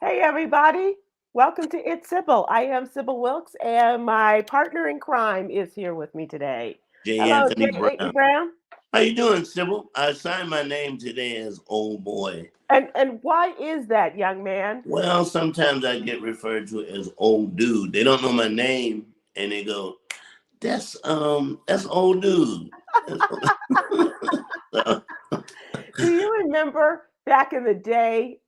Hey, everybody. Welcome to It's Sybil. I am Sybil Wilkes, and my partner in crime is here with me today. J. Hello, Anthony J. Anthony Brown. Brown. How you doing, Sybil? I signed my name today as old boy. And why is that, young man? Well, sometimes I get referred to as old dude. They don't know my name, and they go, "That's old dude." So, Do you remember back in the day?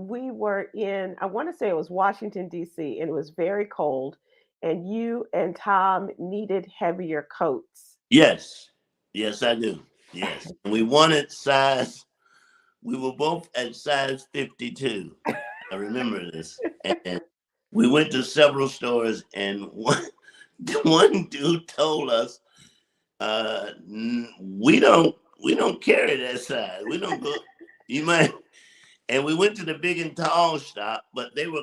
We were in, I want to say it was Washington, D.C., and it was very cold, and you and Tom needed heavier coats. yes, yes, I do. Yes, and we wanted size. We were both at size 52. I remember this, and we went to several stores, and one dude told us, we don't carry that size. We don't go. You might. And we went to the big and tall shop, but they were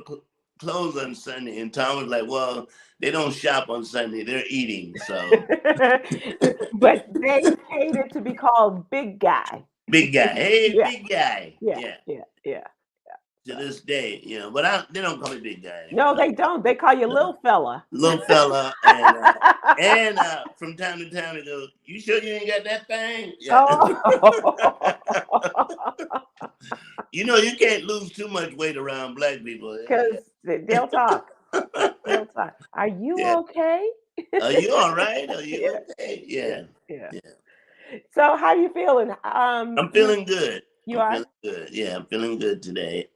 closed on Sunday. And Tom was like, "Well, they don't shop on Sunday. They're eating." So But they hated to be called big guy. big guy, hey, Yeah, big guy, yeah, yeah. yeah, yeah. To So, this day, but they don't call me big guy no, anymore. they don't. They call you No. little fella. Little fella, and from time to time they go, "You sure you ain't got that thing?" Yeah. Oh, You can't lose too much weight around black people. because they'll talk. They'll talk. Are you Yeah. okay? Are you all right? Are you Yeah, okay? yeah, Yeah. yeah. Yeah. So, how you feeling? I'm feeling good. You I'm are. feeling good. Yeah, I'm feeling good today.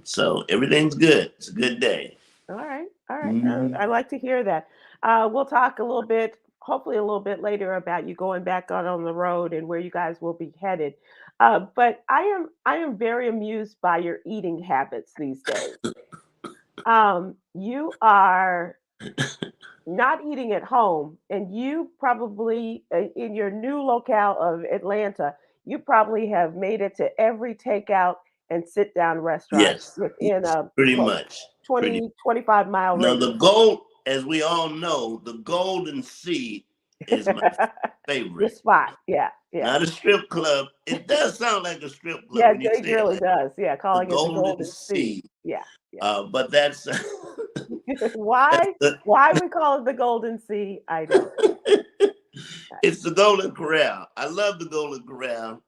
So everything's good. It's a good day. All right, all right. Mhm. I like to hear that. We'll talk a little bit, hopefully a little bit later, about you going back out on the road and where you guys will be headed. But I am very amused by your eating habits these days. You are not eating at home, and you probably in your new locale of Atlanta, you probably have made it to every takeout and sit down restaurant Yes. within a Pretty what, much. Pretty. 20-25 mile Now the radius. gold, as we all know, the Golden Sea is my Your favorite. spot. Yeah, yeah. Not a strip club. It does sound like a strip club Yeah, when you it say it really like does. Yeah, the calling it the Golden Golden Sea. Sea. Yeah, yeah. But that's that's Why the why we call it the Golden Sea, I don't know. it's the Golden Corral. I love the Golden Corral,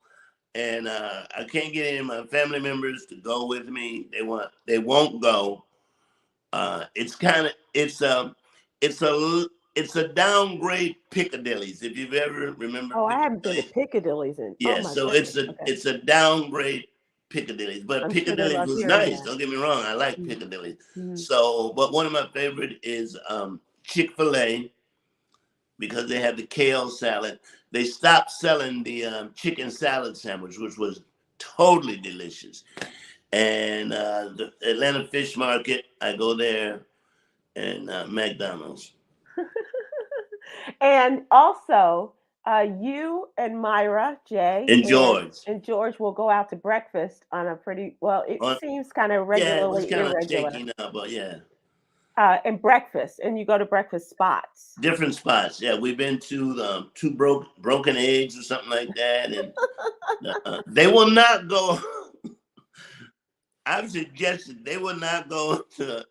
and I can't get any of my family members to go with me. They won't go. It's kind of it's a downgrade Piccadilly's. If you've ever remember Oh, I haven't been to Piccadilly, Piccadilly's in, oh yeah. my So goodness. Okay. it's a downgrade Piccadilly's, but I'm sure they Piccadilly's love was hearing nice. that. Don't get me wrong. I like Mhm, Piccadilly. mhm. So, but one of my favorite is Chick-fil-A because they have the kale salad. They stopped selling the chicken salad sandwich, which was totally delicious. And the Atlanta Fish Market, I go there, and McDonald's. And also, you and Myra, Jay, And George. and George will go out to breakfast on a pretty, well, it On, seems kind of yeah, it was regularly kind of irregular. shaky now, but yeah. And breakfast, and you go to breakfast spots. Different spots. Yeah, we've been to the two broken eggs or something like that. And they will not go. I've suggested they will not go to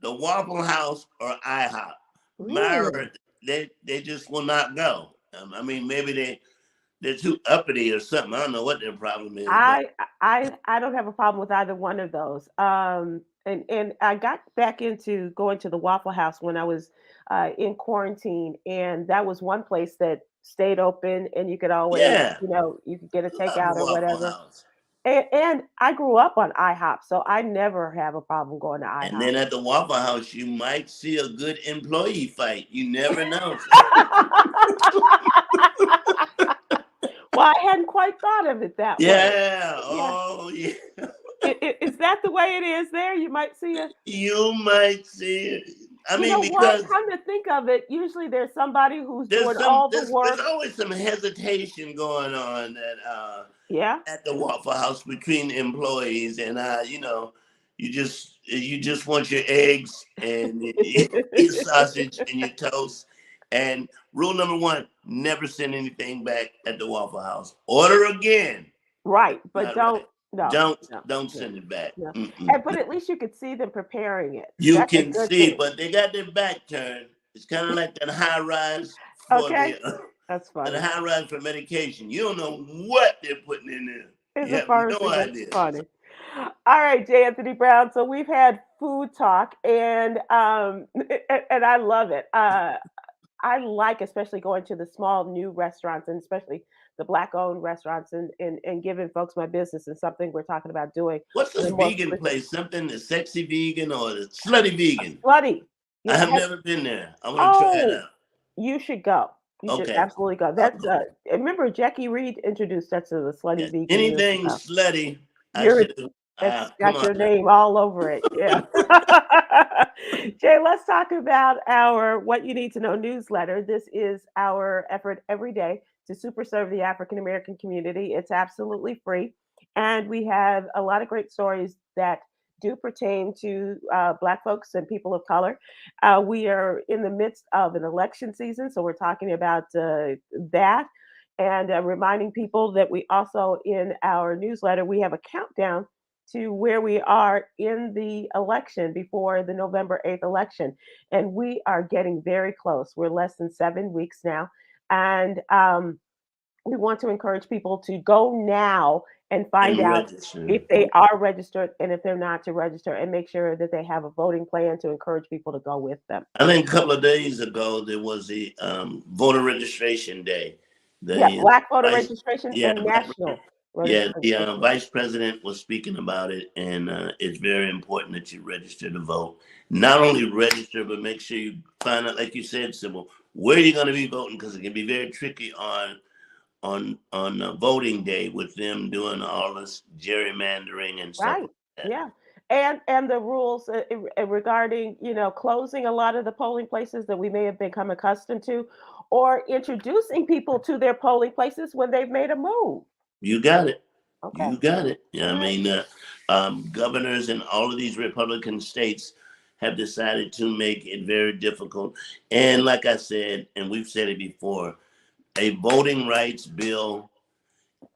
the Waffle House or IHOP. Really? Myra, they just will not go. I mean, maybe they're too uppity or something. I don't know what their problem is, but I don't have a problem with either one of those. And I got back into going to the Waffle House when I was in quarantine, and that was one place that stayed open, and you could always, yeah, you could get a love the takeout or Waffle whatever. House. And I grew up on IHOP, so I never have a problem going to And IHOP. then at the Waffle House, you might see a good employee fight. You never know. Well, I hadn't quite thought of it that way. Yeah. Yeah. Oh, yeah. Is that the way it is there? You might see a, You might see it. I you mean, know what? because Come to think of it, usually there's somebody who's doing all the there's work. always some hesitation going on Yeah. at the Waffle House between the employees, and you just want your eggs and your sausage and your toast. And rule number one: never send anything back at the Waffle House. Order again. Right, but Not don't right. No, Don't no, don't no, send it back. no. Mm-mm. But at least you could see them preparing it. You That's a can good see, thing. but they got their back turned. It's kind of like that high rise for Okay, the that's that funny. high rise for medication. You don't know what they're putting in there. It's You a have no pharmacy. That's idea. funny. All right, J. Anthony Brown. So we've had food talk, and and I love it. I like especially going to the small new restaurants and especially the black owned restaurants and giving folks my business and something we're talking about doing What's on this a more vegan frequent. place? Something the sexy vegan or the slutty vegan? Slutty. I Yeah. have never been there. I want to try it Oh, out. you should go. You should Okay, absolutely go. I'll That's go. remember Jackie Reed introduced us to the slutty Yeah. vegan years Anything ago. slutty, I You're should have. It's Come got on your now. name all over it. Yeah. Jay, let's talk about our What You Need to Know newsletter. This is our effort every day to super serve the African American community. It's absolutely free. And we have a lot of great stories that do pertain to Black folks and people of color. We are in the midst of an election season, so we're talking about that and reminding people that we also in our newsletter we have a countdown to where we are in the election before the November 8th election, and we are getting very close. We're less than 7 weeks now, and we want to encourage people to go now and find And out register. if they are registered and if they're not to register, and make sure that they have a voting plan to encourage people to go with them. I think a couple of days ago there was the voter registration day. Yeah, The Black voter vice, registration yeah, and national yeah, the registration. vice president was speaking about it, and it's very important that you register to vote. Not only register, but make sure you find out, like you said, Sybil, where you're going to be voting, because it can be very tricky on voting day with them doing all this gerrymandering and stuff Right. like that. Yeah. And the rules regarding, closing a lot of the polling places that we may have become accustomed to, or introducing people to their polling places when they've made a move. You got it. Okay. You got it. Yeah, All I right. mean, governors in all of these Republican states have decided to make it very difficult. And like I said, and we've said it before, a voting rights bill,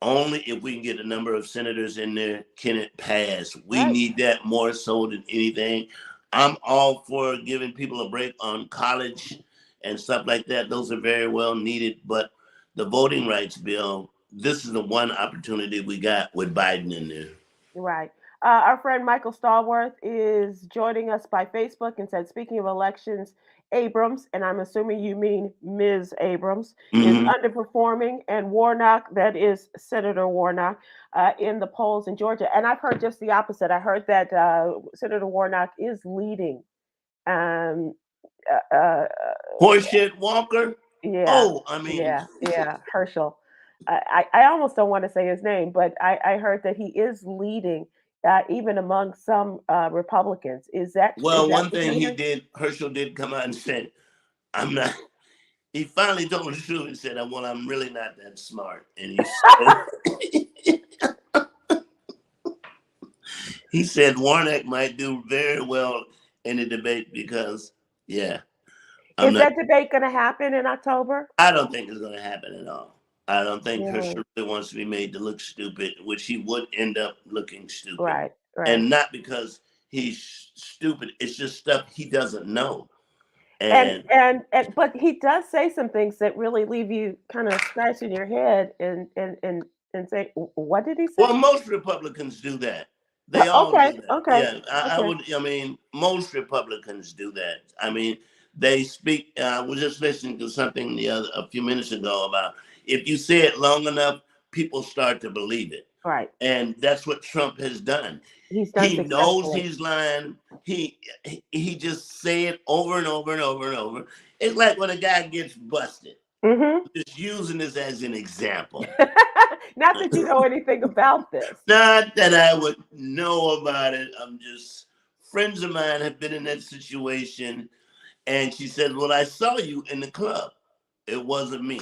only if we can get a number of senators in there can it pass. We Right. need that more so than anything. I'm all for giving people a break on college and stuff like that. Those are very well needed. But the voting rights bill, this is the one opportunity we got with Biden in there. Right. Our friend Michael Stallworth is joining us by Facebook and said, speaking of elections, Abrams, and I'm assuming you mean Ms. Abrams, is Hmm. underperforming, and Warnock, that is Senator Warnock, in the polls in Georgia. And I've heard just the opposite. I heard that Senator Warnock is leading. Um, uh, uh, Horseshit Walker. yeah, Oh, I mean, yeah, Herschel. I almost don't want to say his name, but I heard that he is leading, even among some Republicans. Is well, that one what thing you're he hearing? did, Herschel did come out and said, I'm not. He finally told the truth and said, "Well, I'm really not that smart." And he said Warnock might do very well in the debate because, yeah, I'm Is not. that debate going to happen in October? I don't think it's going to happen at all. I don't think Mm, Herschel really wants to be made to look stupid, which he would end up looking stupid, right, right. and not because he's stupid. It's just stuff he doesn't know. And, And but he does say some things that really leave you kind of scratching your head and say, what did he say? well, most Republicans do that. They all Okay, do that. okay, Yeah, I okay. would. I mean, most Republicans do that. I mean, they speak. I was just listening to something a few minutes ago about if you say it long enough, people start to believe it, Right. and that's what Trump has done. He's done He knows successfully. he's lying. He just say it over and over and over and over. It's like when a guy gets busted. Hmm. Just using this as an example. Not that you know anything about this. Not that I would know about it. I'm just friends of mine have been in that situation, and she said, "Well, I saw you in the club. It wasn't me,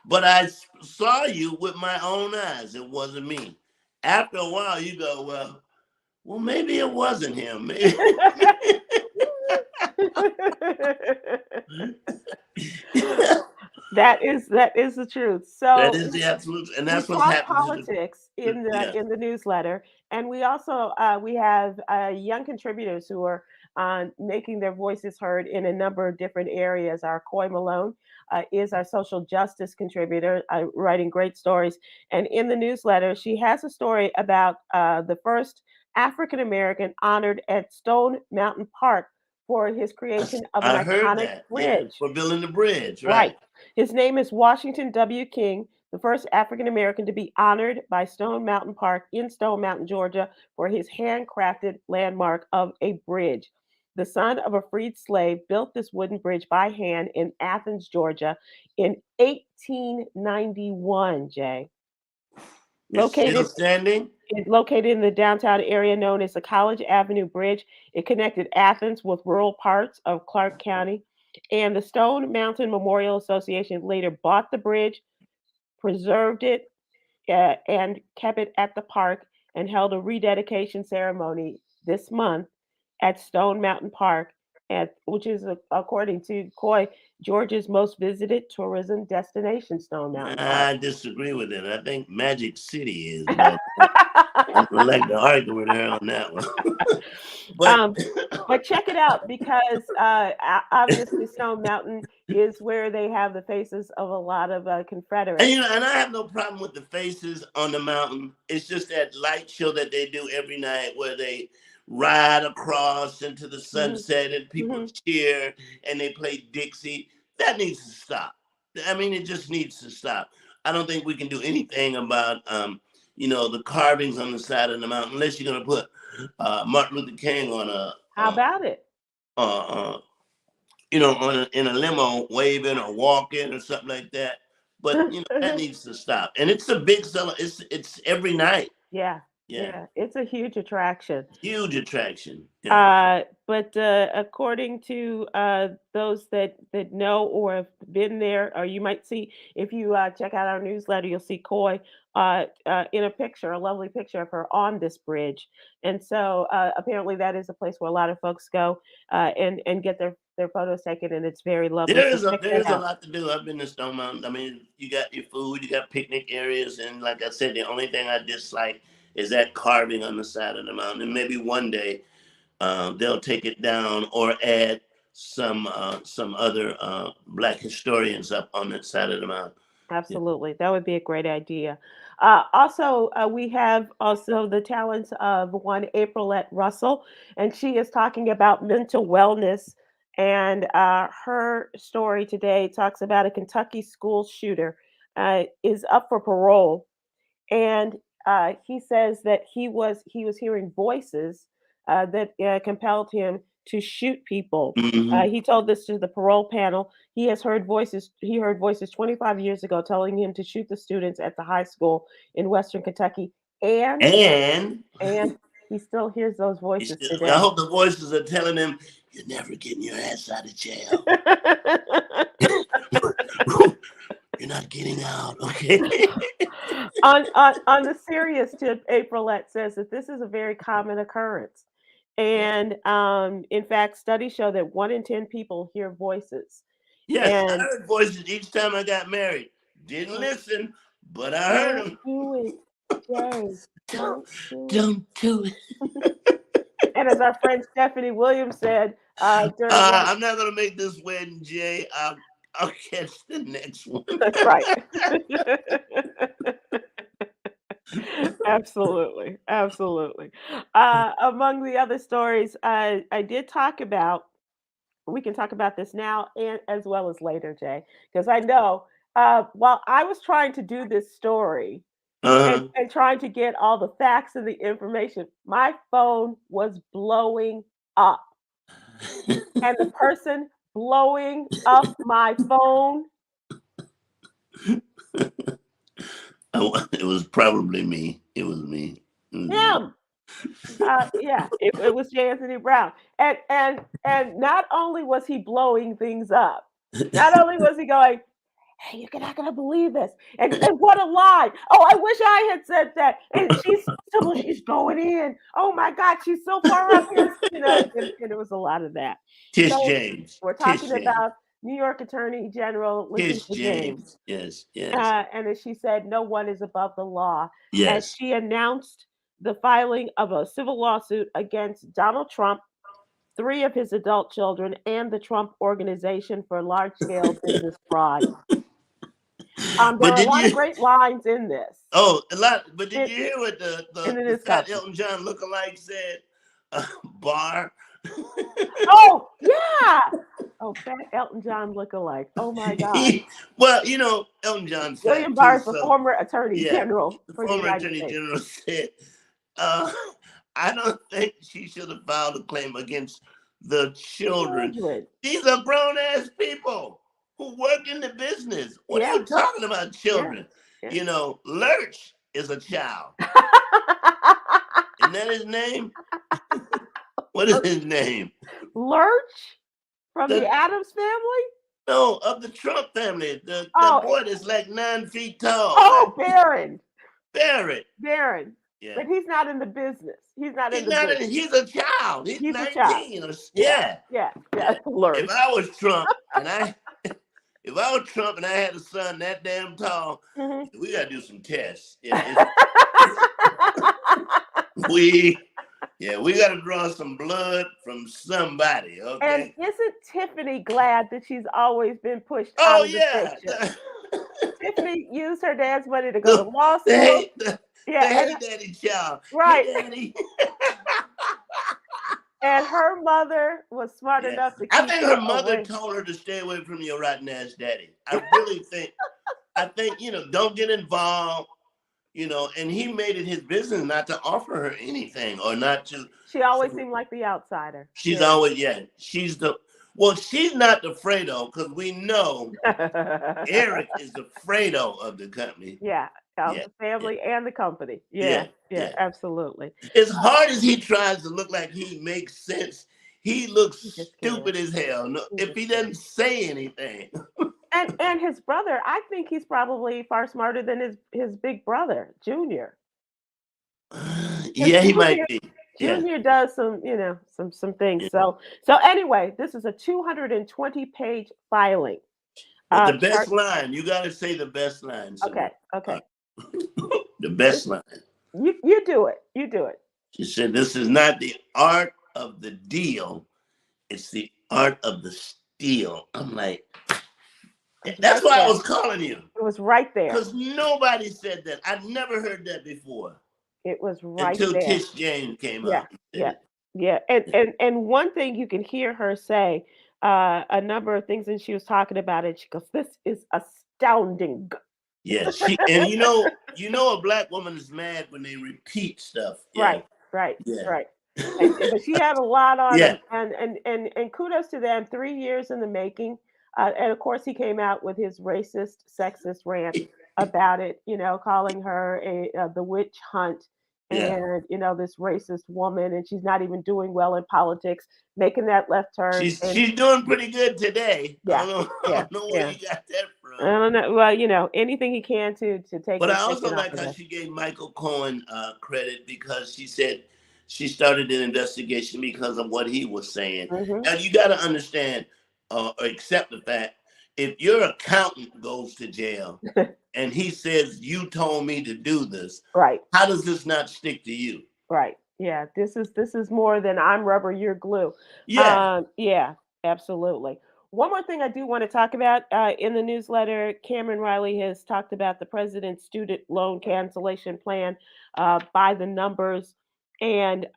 but I saw you with my own eyes. It wasn't me." After a while, you go, "Well, maybe it wasn't him." Maybe. That is the truth. That So is the absolute, and we that's what's talk happening politics yeah. in the newsletter, and we also we have young contributors who are making their voices heard in a number of different areas. Our Coy Malone is our social justice contributor, writing great stories. And in the newsletter, she has a story about the first African American honored at Stone Mountain Park for his creation of an I heard iconic that. Yeah, bridge. for building the bridge, Right. right? His name is Washington W. King, the first African American to be honored by Stone Mountain Park in Stone Mountain, Georgia, for his handcrafted landmark of a bridge. The son of a freed slave built this wooden bridge by hand in Athens, Georgia in 1891, Jay. It's still Located standing. located in the downtown area known as the College Avenue Bridge. It connected Athens with rural parts of Clark County. And the Stone Mountain Memorial Association later bought the bridge, preserved it, and kept it at the park and held a rededication ceremony this month at Stone Mountain Park, which is, according to Coy, Georgia's most visited tourism destination, Stone Mountain Park. I disagree with it. I think Magic City is, but I would like to argue with her on that one. but um, but check it out because obviously Stone Mountain is where they have the faces of a lot of Confederates. and I have no problem with the faces on the mountain. It's just that light show that they do every night where they ride across into the Mhm, sunset and people mhm. cheer and they play Dixie. That needs to stop. I mean, it just needs to stop. I don't think we can do anything about the carvings on the side of the mountain unless you're gonna put Martin Luther King on How about it? uh, in a limo waving or walking or something like that. But that needs to stop. And it's a big seller. It's every night. Yeah, Yeah, yeah, it's a huge attraction. huge attraction. Yeah. But according to those that know or have been there, or you might see if you check out our newsletter, you'll see Coy in a picture, a lovely picture of her on this bridge. And so apparently that is a place where a lot of folks go and get their photos taken, and it's very lovely. There So is a check there that is a out. lot to do. I've been to Stone Mountain. I mean, you got your food, you got picnic areas, and like I said, the only thing I dislike is that carving on the side of the mountain. And maybe one day they'll take it down or add some other black historians up on that side of the mountain. Yeah. Absolutely. That would be a great idea. Also, we have also the talents of one Aprylete Russell, and she is talking about mental wellness. And her story today talks about a Kentucky school shooter is up for parole, and he says that he was hearing voices that compelled him to shoot people. Hmm. He told this to the parole panel. He has heard voices. He heard voices 25 years ago telling him to shoot the students at the high school in Western Kentucky, and And and he still hears those voices I today. hope the voices are telling him, "You're never getting your ass out of jail. You're not getting out." Okay. On the serious tip, Aprilette says that this is a very common occurrence. Yeah. And in fact, studies show that 1 in 10 people hear voices. Yes, I And heard voices each time I got married. Didn't listen, but I heard don't them. do it, Jay. Don't, Don't do it. don't do it. And as our friend Stephanie Williams said during one, I'm not gonna make this wedding, Jay. I'll catch the next one. that's right. Absolutely, absolutely. Among the other stories I did talk about, we can talk about this now and as well as later, Jay, because I know while I was trying to do this story Uh-huh. and trying to get all the facts and the information, my phone was blowing up. And the person blowing up my phone, Oh, it was probably me. It was me. It was me. him. Yeah, it was J. Anthony Brown, and not only was he blowing things up, not only was he going, "Hey, you're not gonna believe this," and what a lie! Oh, I wish I had said that. And she's going in. Oh my God, she's so far up here, and it was a lot of that. Tish So James. we're Tish talking James. about New York Attorney General Kiss Letitia James. James. Yes, yes, And as she said, no one is above the law. And yes. she announced the filing of a civil lawsuit against Donald Trump, three of his adult children, and the Trump Organization for large-scale business fraud. There But are a did lot of you? great lines in this. Oh, a lot. But did In, you hear what in the the fat discussion. Elton John lookalike said? Bar. Oh, yeah. Oh, fat Elton John lookalike. Oh my God. Well, you know, Elton John's William fat too, Barr is the so former Attorney yeah. General The for the former United attorney States. general said, uh, "I don't think she should have filed a claim against the children. Children. These are grown ass people who work in the business. What are Yeah, you talking about, yeah, children? yeah. You know, Lurch is a child. Isn't that his name? What is his name? Lurch from the The Addams Family? No, of the Trump family. The Oh, boy that's like 9 feet tall. That oh, Barron. Barrett. Barron. Yeah. But he's not in the business. He's not in the business. He's a child. He's He's a child. 19. Yeah, Yeah. yeah, Yeah. Lurch. If I was Trump and I had a son that damn tall, Mhm. we gotta do some tests. Yeah. We gotta draw some blood from somebody, And okay? isn't Tiffany glad that she's always been pushed out Oh of the yeah. picture? Tiffany used her dad's money to go to law The school. the Yeah, hey daddy child. right. Hey daddy. And her mother was smart Yeah. enough to I keep think her her mother away. told her to stay away from your rotten ass daddy. I think, don't get involved, and he made it his business not to offer her anything or not to. She always seemed like the outsider. She's Yeah. always, she's she's not the Fredo because we know Eric is the Fredo of the company. Yeah, of Yeah. the family and the company. Yeah. Yeah, absolutely. As hard as he tries to look like he makes sense, he looks He just stupid can't. as hell. No, He if just he can't. doesn't say anything. And his brother, I think he's probably far smarter than his big brother, Junior. Because Yeah, he might be. Yeah. Junior does some things. Yeah. So anyway, this is a 220-page filing. But the best line, you got to say the best line. Okay, okay. The best line. You do it. You do it. She said, "This is not the art of the deal; it's the art of the steal." I'm like, that's why I was calling you. It was right there. Because nobody said that. I'd never heard that before. It was right until there. Tish James came out. Yeah. And one thing you can hear her say, a number of things, and she was talking about it. She goes, "This is astounding." Yes, and a black woman is mad when they repeat stuff. Yeah. Right. Yeah. But she had a lot on Yeah. him, and kudos to them. 3 years in the making, and of course he came out with his racist, sexist rant about it. Calling her the witch hunt. Yeah. And this racist woman, and she's not even doing well in politics, making that left turn. She's doing pretty good today. Yeah, I don't know where you got that from. I don't know. Well, anything he can to take. But I also like how she gave Michael Cohen credit because she said she started an investigation because of what he was saying. Mm-hmm. And you got to understand or accept the fact, if your accountant goes to jail and he says, "You told me to do this," right? How does this not stick to you? Right. Yeah. This is more than I'm rubber, you're glue. Yeah. Yeah. Absolutely. One more thing I do want to talk about in the newsletter, Cameron Riley has talked about the president's student loan cancellation plan by the numbers, and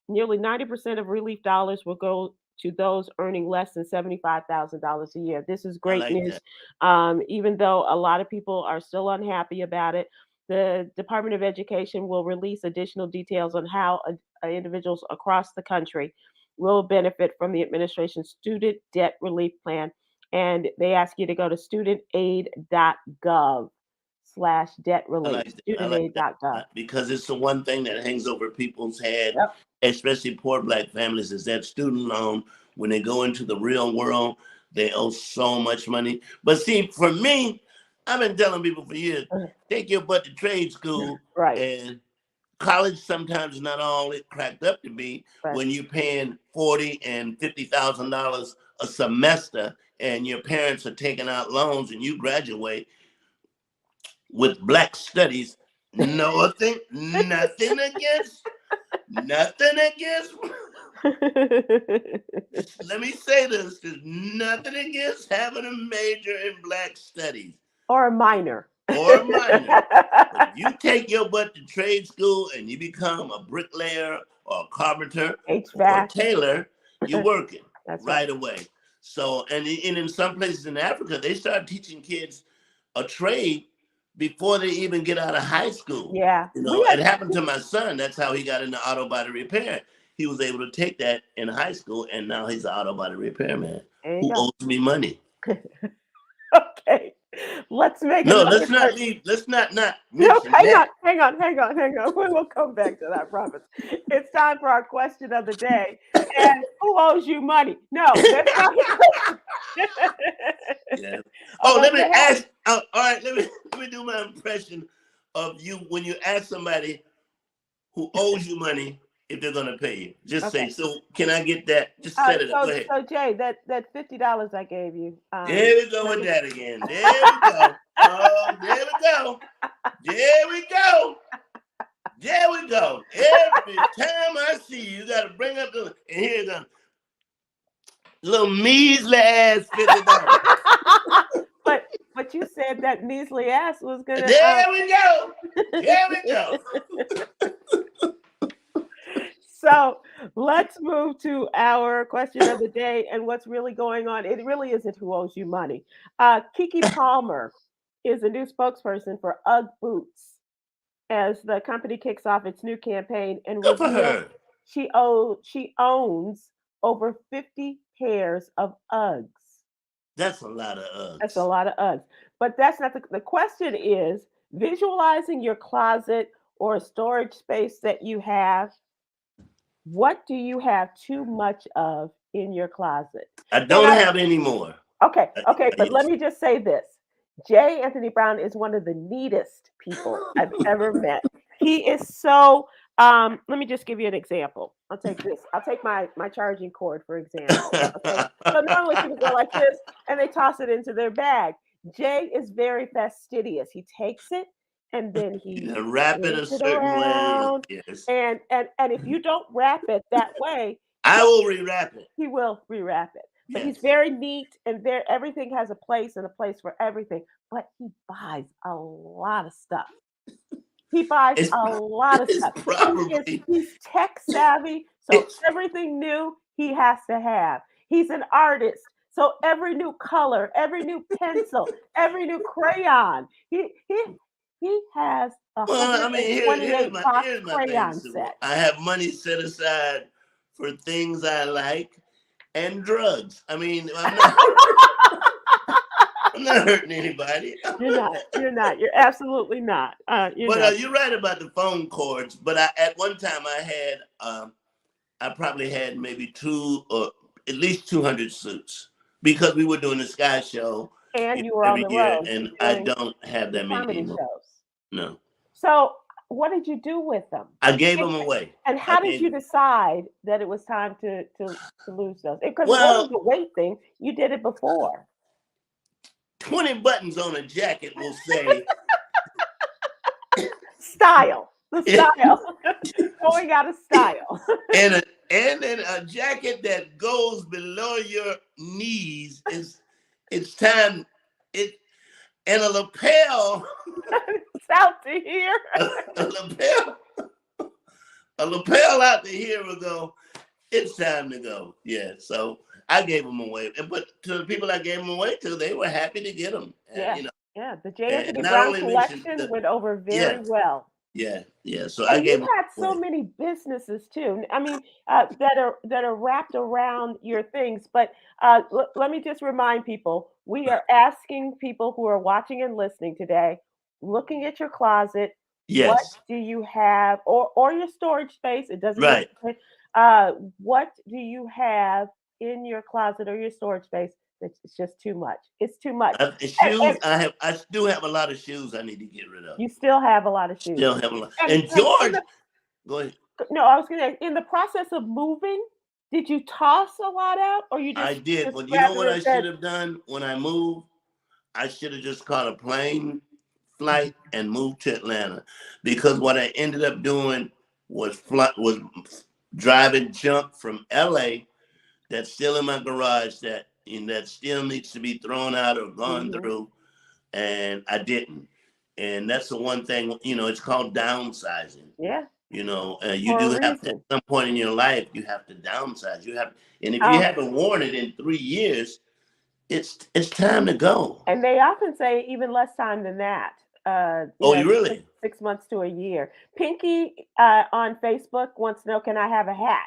nearly 90% of relief dollars will go to those earning less than $75,000 a year. This is great news. Even though a lot of people are still unhappy about it, the Department of Education will release additional details on how individuals across the country will benefit from the administration's student debt relief plan. And they ask you to go to studentaid.gov/debt relief. Studentaid.gov. Because it's the one thing that hangs over people's head, Yep. especially poor black families, is that student loan. When they go into the real world, they owe so much money. But see, for me, I've been telling people for years, take your butt to trade school. Right. And college sometimes is not all it cracked up to be when you're paying $40,000 and $50,000 a semester and your parents are taking out loans and you graduate with Black studies, nothing against, nothing against. Let me say this: there's nothing against having a major in Black studies or a minor. Or a minor. But if you take your butt to trade school and you become a bricklayer or a carpenter HVAC. or a tailor, you're working That's right away. So, and in some places in Africa, they start teaching kids a trade before they even get out of high school. Yeah. You know, it happened to my son. That's how he got into auto body repair. He was able to take that in high school, and now he's an auto body repairman who owes me money. Okay. Let's make no. Let's not leave. Let's not. No, hang on. We will come back to that. I promise. It's time for our question of the day. And who owes you money? No, that's not the question. Yeah. Oh, let me ask. All right, let me do my impression of you when you ask somebody who owes you money if they're gonna pay you. Just say, so can I get that? Just set it up. Go ahead. So Jay, that $50 I gave you. There we go with that again. There we go. Oh, there we go. There we go. There we go. Every time I see you, you gotta bring up the and here's the little measly ass $50. But you said that measly ass was gonna. There we go. There we go. So let's move to our question of the day and what's really going on. It really isn't who owes you money. Keke Palmer is a new spokesperson for UGG boots as the company kicks off its new campaign and reveals she owns over 50 pairs of Uggs. That's a lot of Uggs. That's a lot of Uggs. But that's not the question is visualizing your closet or a storage space that you have. What do you have too much of in your closet? I don't have any more. Okay, but let me just say this. J. Anthony Brown is one of the neatest people I've ever met. He is so, let me just give you an example. I'll take this. I'll take my charging cord, for example. Okay? So normally people go like this and they toss it into their bag. Jay is very fastidious. He takes it and then he wrap it a certain way. Yes. And if you don't wrap it that way, I will rewrap it. He will rewrap it. But yes. He's very neat and everything has a place and a place for everything. But he buys a lot of stuff. He buys a lot of stuff. He's tech savvy, so everything new he has to have. He's an artist. So every new color, every new pencil, every new crayon, he has a 128 box crayon set. I have money set aside for things I like and drugs. I mean, I'm not hurting anybody. You're not. You're absolutely not. You're right about the phone cords. But at one time I probably had maybe 2 or at least 200 suits because we were doing the Sky Show. And you were on the road. And I don't have that many anymore. Shows. No. So what did you do with them? I gave them away. And how did you decide that it was time to lose those? Because it wasn't the weight thing. You did it before. 20 buttons on a jacket will say style. The style. Going out of style. and then a jacket that goes below your knees it's time and a lapel. It's out to here. A lapel out to here will go. It's time to go. Yeah. So I gave them away, but to the people I gave them away to, they were happy to get them. Yeah. The J. Anthony Brown collection went over very well. Yeah. So I gave. You had so many businesses too. I mean, that are wrapped around your things. But let me just remind people: we are asking people who are watching and listening today, looking at your closet. Yes. What do you have, or your storage space? It doesn't. Right. What do you have in your closet or your storage space? It's just too much. It's too much. Shoes. I still have a lot of shoes I need to get rid of. You still have a lot of shoes. Still have a lot. And George, go ahead. No, I was going to. In the process of moving, Did you toss a lot out, or you I did, just but you know grabbed what them and I should said, have done when I moved? I should have just caught a plane flight and moved to Atlanta, because what I ended up doing was driving junk from LA that's still in my garage that still needs to be thrown out or gone mm-hmm. through, and I didn't. And that's the one thing, it's called downsizing. Yeah, You for a do have to, at reason. some point in your life, you have to downsize. And if you Um, haven't worn it in 3 years, it's time to go. and they often say even less time than that. Oh, you Six, really? 6 months to a year. Pinky on Facebook wants to know, can I have a hat?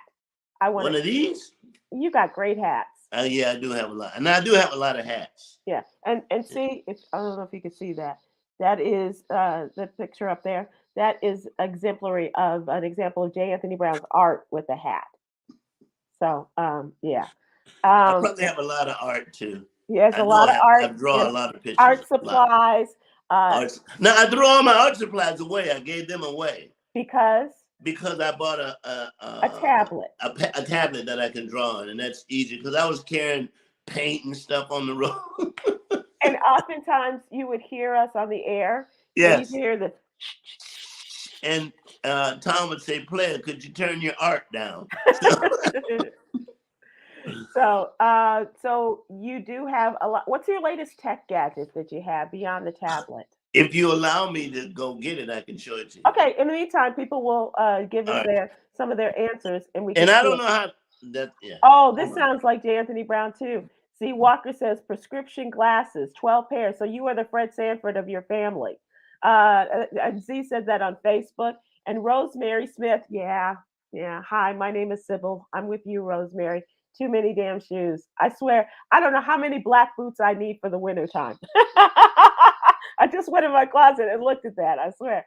I want One it. of these? You got great hats. Yeah, I do have a lot, and I do have a lot of hats. Yeah, and see, if I don't know if you can see that. That is the picture up there. That is exemplary of an example of J. Anthony Brown's art with a hat. So yeah. I Um, probably have a lot of art too. Yes, I a know lot of I art draw a and lot of pictures. art A lot. supplies, Arts. Now I threw all my art supplies away. I gave them away because because I bought a tablet. a tablet that I can draw on, and that's easy because I was carrying paint and stuff on the road. And oftentimes you would hear us on the air, and you Yes. hear the And Tom would say, "Player, could you turn your art down?" so you do have a lot. What's your latest tech gadget that you have beyond the tablet? If you allow me to go get it, I can show it to you. Okay, in the meantime, people will give All us right. some of their answers, and we can And I see don't it. know how that. Yeah. Oh, this Hold on. sounds like J. Anthony Brown too. See, Walker says prescription glasses, 12 pairs. So you are the Fred Sanford of your family. Z said that on Facebook. And Rosemary Smith, yeah, yeah. Hi, my name is Sybil. I'm with you, Rosemary. Too many damn shoes. I swear, I don't know how many black boots I need for the wintertime. I just went in my closet and looked at that. I swear.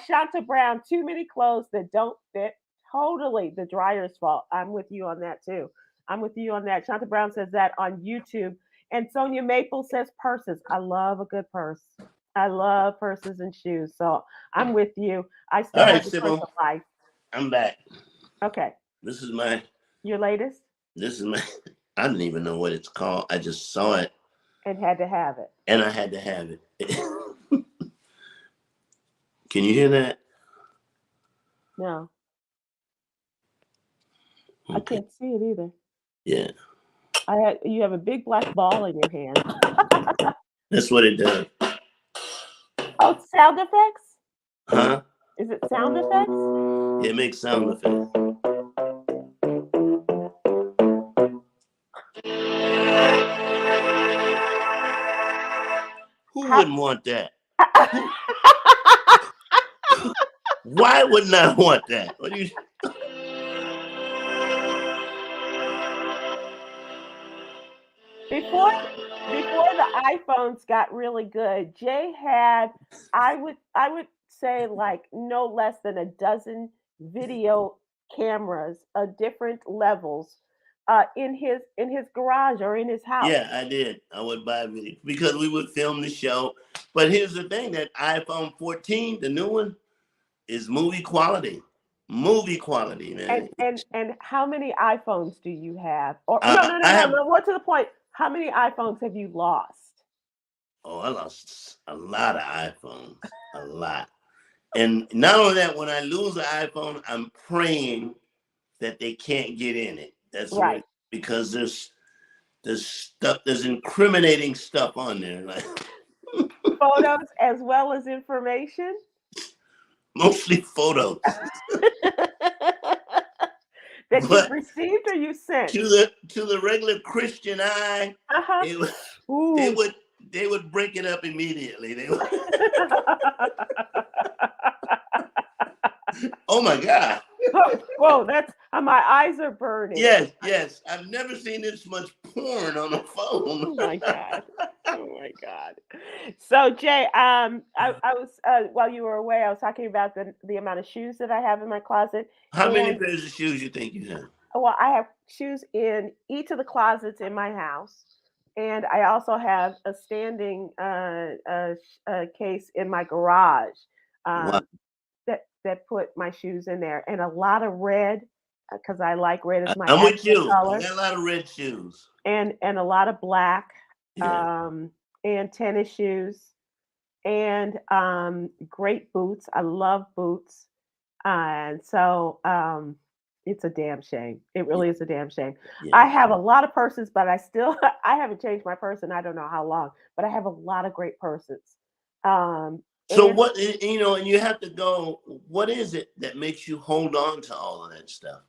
Shanta Brown, too many clothes that don't fit. Totally the dryer's fault. I'm with you on that too. I'm with you on that. Shanta Brown says that on YouTube. And Sonia Maple says purses. I love a good purse. I love purses and shoes. So I'm with you. I All still right, have the purse Sybil, of life. I'm back. Okay. This is my. Your latest? This is my. I didn't even know what it's called. I just saw it, And had to have it. and I had to have it. Can you hear that? No. I Okay. can't see it either. Yeah, You have a big black ball in your hand. that's what it does. Oh, sound effects? Huh? Is it sound effects? It makes sound effects. Who How wouldn't want that? Why wouldn't I want that? What do you? before before the iPhones got really good, Jay had I would say like no less than a dozen video cameras of different levels in his garage or in his house. Yeah, I did. I would buy video because we would film the show. But here's the thing: that iPhone 14, the new one, is movie quality. Movie quality, And man. and and how many iPhones do you have? Or no, no, no, I no, have. no. More to the point. How many iPhones have you lost? Oh, I lost a lot of iPhones. A lot. And not only that, when I lose an iPhone, I'm praying that they can't get in it. That's Right. what, because there's incriminating stuff on there, like Photos as well as information. mostly photos. That you've But received or you sent? to the regular Christian eye, Uh-huh. it would they Ooh. would they would break it up immediately. They would, oh my God. Whoa, that's my eyes are burning. Yes, yes. I've never seen this much porn on a phone. Oh my God. Oh my God. So Jay, I was while you were away, I was talking about the amount of shoes that I have in my closet. How many And pairs of shoes you think you have? well, I have shoes in each of the closets in my house. And I also have a standing case in my garage Wow. that put my shoes in there, and a lot of red. because I like red as my I'm with accent you. I color, got a lot of red shoes. and a lot of black, Yeah. um, and tennis shoes, and great boots. I love boots, and so it's a damn shame. It Yeah. really is a damn shame. I Yeah. have a lot of purses, but I still I haven't changed my purse in I don't know how long, but I have a lot of great purses. Um, So and what, and you have to go, what is it that makes you hold on to all of that stuff?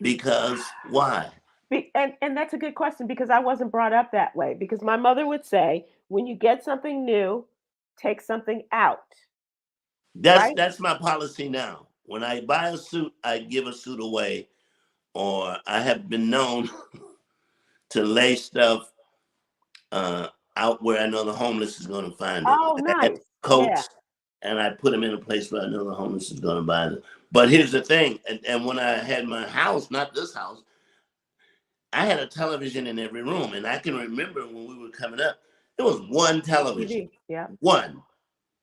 Because why? and that's a good question because I wasn't brought up that way. Because my mother would say, when you get something new, take something out, That's right? that's my policy now. When I buy a suit, I give a suit away, or I have been known to lay stuff uh, out where I know the homeless is going to find it. Oh, I had nice. Yeah. coats, and I put them in a place where I know the homeless is going to buy them. But here's the thing, and when I had my house, not this house, I had a television in every room, and I can remember when we were coming up, there was one television, TV. Yeah. one.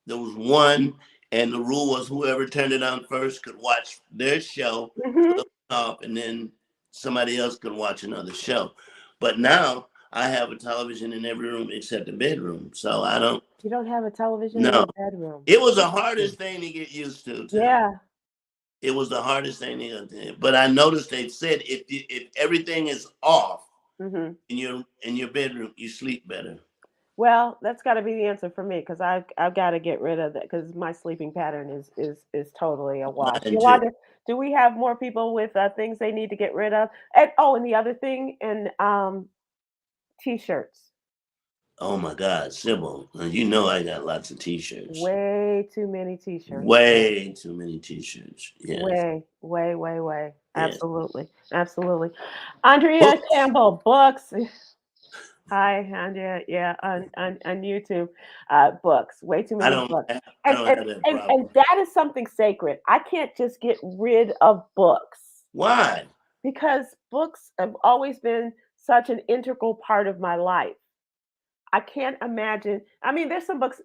There was one, and the rule was whoever turned it on first could watch their show Hmm. off, and then somebody else could watch another show. But now I have a television in every room except the bedroom, so I don't. You don't have a television in No, your bedroom. it was the Interesting. hardest thing to get used to. Too. Yeah. It was the hardest thing to get to. But I noticed they said if everything is off Hmm. in your bedroom, you sleep better. Well, that's got to be the answer for me because I've got to get rid of that because my sleeping pattern is totally a wash. Mine too. Yolanda, do we have more people with things they need to get rid of? And oh, and the other thing, and t-shirts. Oh my God, Sybil, you know I got lots of T-shirts. Way too many t-shirts. Yeah. Way too many T-shirts. Yes, Way, way, way, way. yes. Absolutely. Absolutely. Andrea Books. Campbell, books. Hi, Andrea. Yeah, on YouTube, books. Way too I many don't. books. I And don't and, have that and problem. that is something sacred. I can't just get rid of books Why? because books have always been such an integral part of my life. I can't imagine. I mean, there's some books,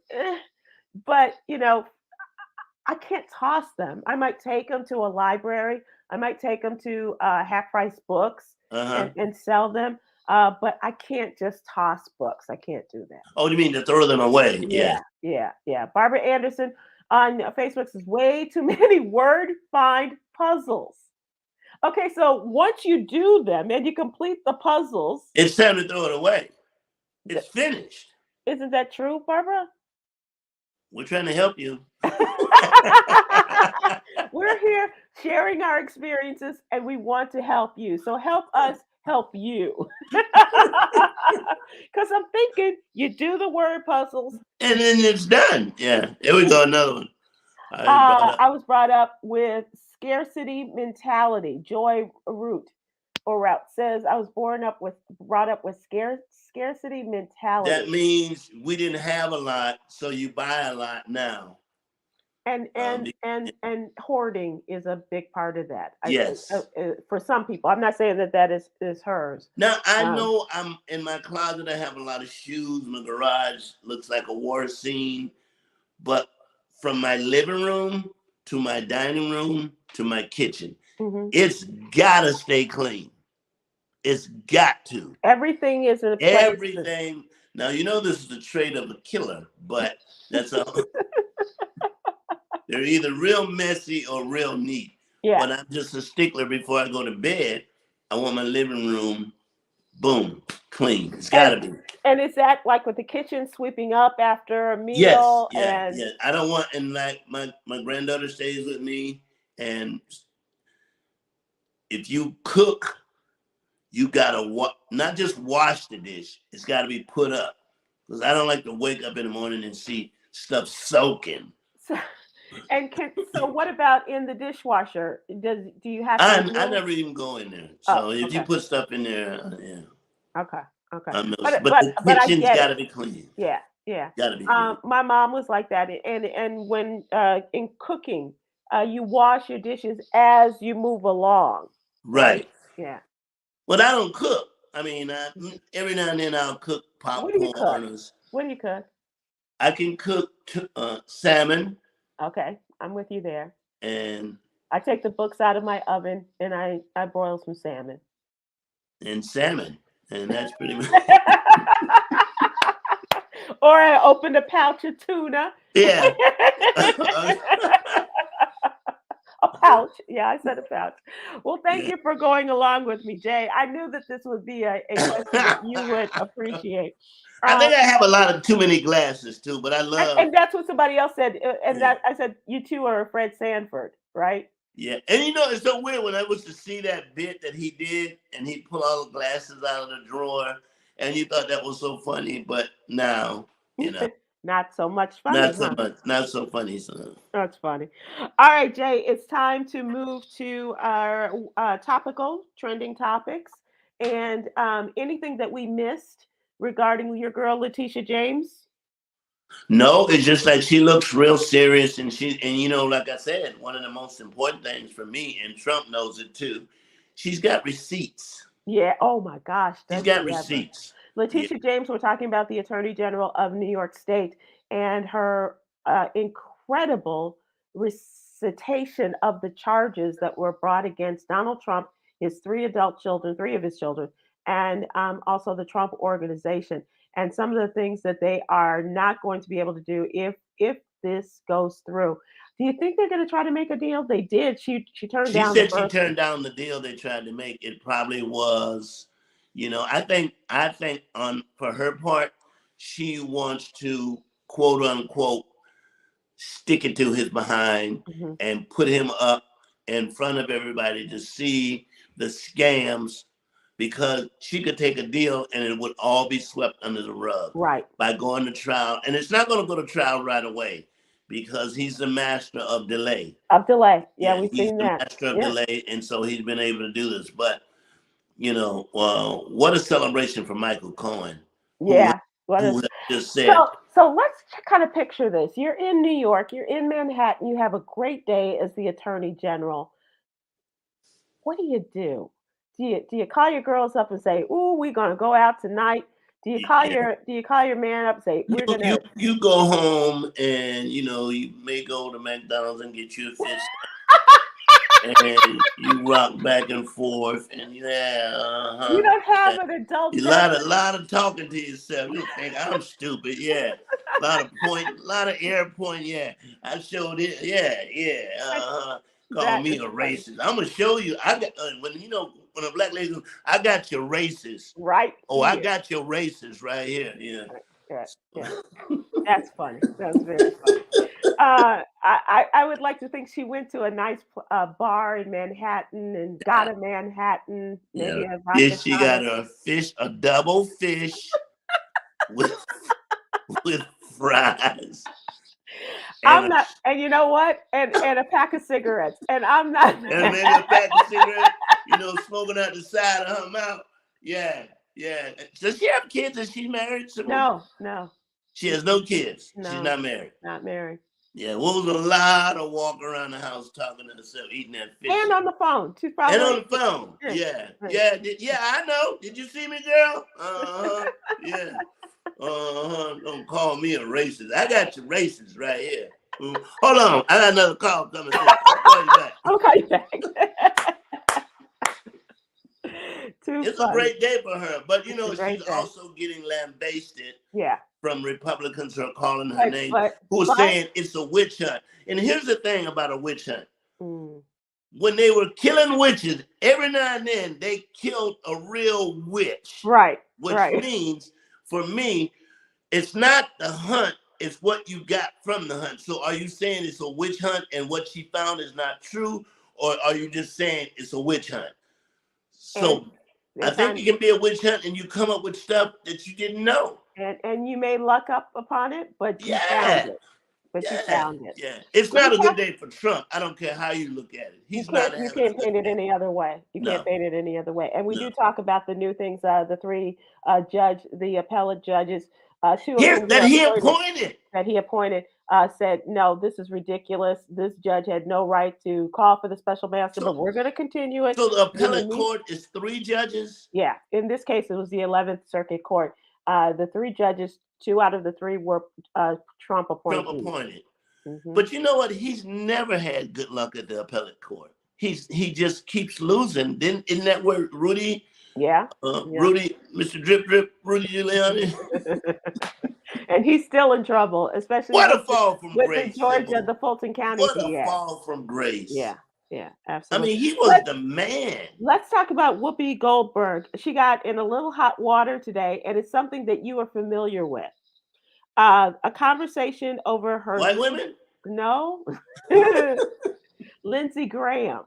but I can't toss them. I might take them to a library. I might take them to half price books Uh and, huh. and sell them. But I can't just toss books. I can't do that. Oh, you mean to throw them away? Yeah, Yes. yeah, yeah. Barbara Anderson on Facebook says way too many word find puzzles. Okay, so once you do them and you complete the puzzles, It's time to throw it away. th- It's finished. isn't that true, Barbara? We're trying to help you. We're here sharing our experiences and we want to help you. So help us help you. Because I'm thinking you do the word puzzles. And then it's done. Yeah. Here we go. Another one. I brought up. I was brought up with scarcity mentality. Joy Route says I was brought up with scarcity That mentality. means we didn't have a lot, so you buy a lot now. and and Be- and and hoarding is a big part of that. yes. For some people, I'm not saying that is hers. Now I Um, know I'm in my closet. I have a lot of shoes. My garage looks like a war scene. But from my living room to my dining room to my kitchen, mhm. it's gotta stay clean. It's got to. Everything is in a place. Everything. Now you know this is the trait of a killer, but that's a they're either real messy or real neat. Yeah. But I'm just a stickler before I go to bed. I want my living room, boom, clean. It's And gotta be. and is that like with the kitchen sweeping up after a Yes, meal yeah, and yeah. I don't want, and like my granddaughter stays with me, and if you cook, you gotta not just wash the dish. It's gotta be put up because I don't like to wake up in the morning and see stuff soaking. so, so what about in the dishwasher? Do you have to I really? never even go in there. Oh, So if you okay. put stuff in there, yeah, Okay. Okay. I know. But But but the but I kitchen's get it. gotta be clean. Yeah, yeah. Gotta be clean. My mom was like that, and when in cooking, you wash your dishes as you move along, right? Right. Yeah. But I don't cook. I mean, every now and then I'll cook What do you cook? popcorn. What do you cook? I can cook salmon Okay, I'm with you there. and I take the books out of my oven and I broil some salmon. And salmon, and that's pretty much Or I open a pouch of tuna. yeah. A pouch. Yeah, I said a pouch. Well, thank Yeah. you for going along with me, Jay. I knew that this would be a question that you would appreciate. I Um, think I have a lot of too many glasses too, but I love and that's what somebody else said. And yeah. that I said, you two are Fred Sanford, right? Yeah, and you know it's so weird when I was to see that bit that he did, and he pull all the glasses out of the drawer, and you thought that was so funny, but now you know Not so much funny, not so huh? much, not so funny. So That's funny. All right, Jay, it's time to move to our topical trending topics and anything that we missed regarding your girl, Letitia James. no, it's just like she looks real serious, and you know, like I said, one of the most important things for me, and Trump knows it too. She's got receipts. Yeah. Oh my gosh, She's does got she ever? receipts. Yeah, Letitia James, we're talking about the Attorney General of New York State and her incredible recitation of the charges that were brought against Donald Trump, his three adult children, three of his children, and also the Trump organization, and some of the things that they are not going to be able to do if this goes through. Do you think they're going to try to make a deal? They did. She turned she down the said she first one. turned down the deal they tried to make. It probably was, you know, I think on for her part, she wants to quote unquote stick it to his behind Mhm. and put him up in front of everybody to see the scams because she could take a deal and it would all be swept under the rug Right. by going to trial. And it's not going to go to trial right away because he's the master of delay. Of delay. Yeah, Yeah, we've he's seen the that. master of Yeah. delay. And so he's been able to do this. But, you know, what a celebration for Michael Cohen, who, Yeah. What who is has just said, so let's kind of picture this. You're in New York, you're in Manhattan, you have a great day as the attorney general. What do you do? Do you call your girls up and say, "Ooh, we're gonna go out tonight"? yeah, Do you call your man up and say, "We're you gonna"? you go home and you know you may go to McDonald's and get you a fish and you rock back and forth and yeah, You don't yeah. have an adult A beverage? lot of talking to yourself. You think I'm stupid, yeah. A lot of air point, yeah. I showed it, yeah, yeah. Call That me is a funny. racist. I'm gonna show you. I got when you know when a black lady, goes, I got your racist. Right Oh, I here. got your racist right here. Yeah. Right, yeah, yeah. That's funny. That's very funny. I would like to think she went to a nice bar in Manhattan and got a Manhattan, Yeah. maybe a vodka Fish, she got tonic. a fish, a double fish with with fries and I'm not, and you know what? And a pack of cigarettes. And I'm not. and maybe a pack of cigarettes, you know, smoking out the side of her mouth. Yeah, yeah. Does she have kids? Is she married? Sybil? No, no, She has no kids. She's no, not married. not married. Yeah, what was a lot of walk around the house talking to herself, eating that fish. And on the phone. She's And on probably. the phone. Yeah, Yeah. right. Yeah. Yeah, I know. Did you see me, girl? Uh-huh. Yeah. Uh-huh. Don't call me a racist. I got your racist right here. Hold on. I got another call coming through. I'll call you back. I'll call you back. Too It's a funny. great day for her. But, you It's a know, she's great day. also getting lambasted Yeah. from Republicans who are calling her name, But, who are but, saying it's a witch hunt. And here's the thing about a witch hunt. mm, When they were killing witches, every now and then they killed a real witch, right, which right. means for me, it's not the hunt, it's what you got from the hunt. So are you saying it's a witch hunt and what she found is not true? Or are you just saying it's a witch hunt? And So they're I think trying it can be a witch hunt and you come up with stuff that you didn't know. and you may luck up upon it, but you found Yeah, it. But you yeah, found it. yeah. It's Let me not a good talk. day for Trump. I don't care how you look at it. You He's not can't you having a can't good paint it day. any other way. You can't No, paint it any other way. And we no. do talk about the new things, the three the appellate judges, two of Here whom that he appointed. he appointed, said, no, this is ridiculous. This judge had no right to call for the special master, but So we're going to continue it. So the We're going appellate to meet. court is 3 judges. Yeah, in this case, it was the 11th Circuit Court. The three judges, two out of the three were Trump Trump appointees. appointed. Mm-hmm. But you know what? He's never had good luck at the appellate court. He just keeps losing. Then isn't that where Rudy, Yeah. Yeah. Rudy, Mr. Drip Drip, Rudy Giuliani? And he's still in trouble, especially What a fall from with the grace, Georgia, Sybil. the Fulton County What a PA. fall from grace. Yeah. Yeah. I Absolutely. mean, he was the man. Let's talk about Whoopi Goldberg. She got in a little hot water today, and it's something that you are familiar with. A conversation over her. White women? No. Lindsey Graham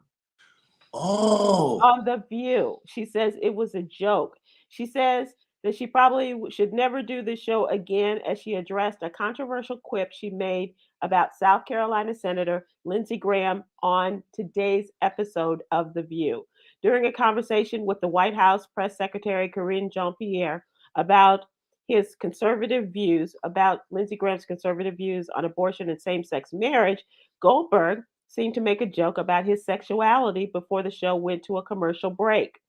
Oh, on The View. She says it was a joke. She says that she probably should never do this show again as she addressed a controversial quip she made about South Carolina Senator Lindsey Graham on today's episode of The View. During a conversation with the White House Press Secretary Karine Jean-Pierre about his conservative views, about Lindsey Graham's conservative views on abortion and same-sex marriage, Goldberg seemed to make a joke about his sexuality before the show went to a commercial break.